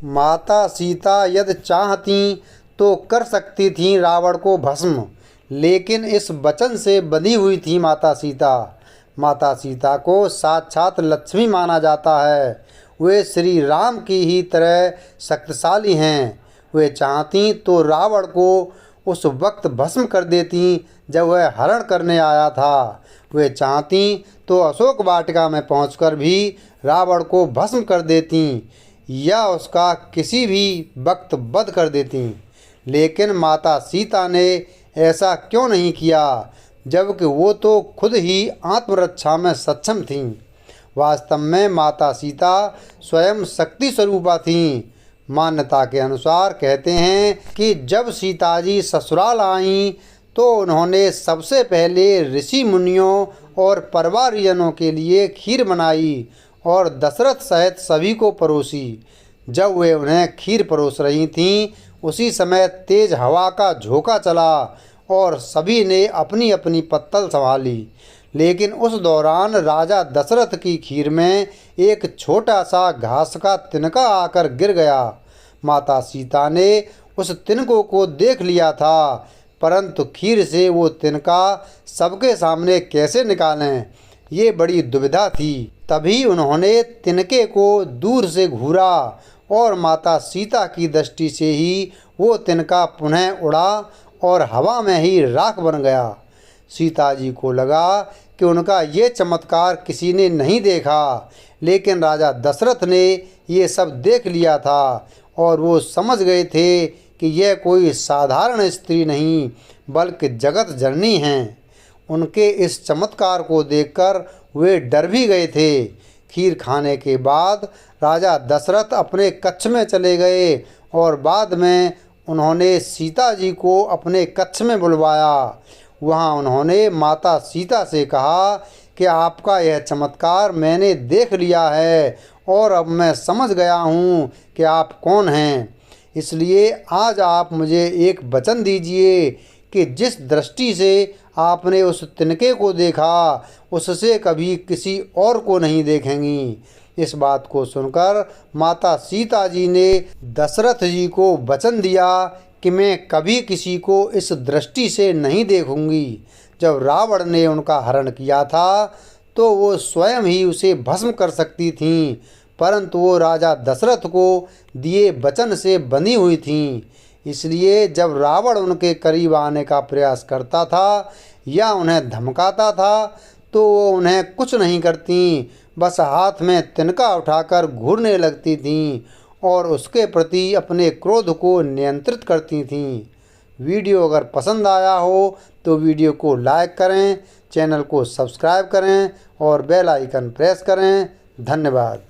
माता सीता यदि चाहती तो कर सकती थीं रावण को भस्म, लेकिन इस वचन से बंधी हुई थी माता सीता। माता सीता को साक्षात लक्ष्मी माना जाता है। वे श्री राम की ही तरह शक्तिशाली हैं। वे चाहती तो रावण को उस वक्त भस्म कर देती जब वह हरण करने आया था। वे चाहती तो अशोक वाटिका में पहुंचकर भी रावण को भस्म कर देती या उसका किसी भी वक्त वध कर देती। लेकिन माता सीता ने ऐसा क्यों नहीं किया, जबकि वो तो खुद ही आत्मरक्षा में सक्षम थीं। वास्तव में माता सीता स्वयं शक्ति स्वरूपा थीं। मान्यता के अनुसार कहते हैं कि जब सीता जी ससुराल आईं तो उन्होंने सबसे पहले ऋषि मुनियों और परिवारजनों के लिए खीर बनाई और दशरथ सहित सभी को परोसी। जब वे उन्हें खीर परोस रही थीं, उसी समय तेज हवा का झोंका चला और सभी ने अपनी अपनी पत्तल संभाली। लेकिन उस दौरान राजा दशरथ की खीर में एक छोटा सा घास का तिनका आकर गिर गया। माता सीता ने उस तिनकों को देख लिया था, परंतु खीर से वो तिनका सबके सामने कैसे निकालें, ये बड़ी दुविधा थी। तभी उन्होंने तिनके को दूर से घूरा और माता सीता की दृष्टि से ही वो तिनका पुनः उड़ा और हवा में ही राख बन गया। सीता जी को लगा कि उनका ये चमत्कार किसी ने नहीं देखा, लेकिन राजा दशरथ ने ये सब देख लिया था और वो समझ गए थे कि यह कोई साधारण स्त्री नहीं बल्कि जगत जननी हैं। उनके इस चमत्कार को देखकर वे डर भी गए थे। खीर खाने के बाद राजा दशरथ अपने कक्ष में चले गए और बाद में उन्होंने सीता जी को अपने कक्ष में बुलवाया। वहाँ उन्होंने माता सीता से कहा कि आपका यह चमत्कार मैंने देख लिया है और अब मैं समझ गया हूँ कि आप कौन हैं। इसलिए आज आप मुझे एक वचन दीजिए कि जिस दृष्टि से आपने उस तिनके को देखा, उससे कभी किसी और को नहीं देखेंगी। इस बात को सुनकर माता सीता जी ने दशरथ जी को वचन दिया कि मैं कभी किसी को इस दृष्टि से नहीं देखूंगी। जब रावण ने उनका हरण किया था तो वो स्वयं ही उसे भस्म कर सकती थीं, परंतु वो राजा दशरथ को दिए वचन से बंधी हुई थीं। इसलिए जब रावण उनके करीब आने का प्रयास करता था या उन्हें धमकाता था तो वो उन्हें कुछ नहीं करती, बस हाथ में तिनका उठाकर घूरने लगती थीं और उसके प्रति अपने क्रोध को नियंत्रित करती थीं। वीडियो अगर पसंद आया हो तो वीडियो को लाइक करें, चैनल को सब्सक्राइब करें और बेल आइकन प्रेस करें। धन्यवाद।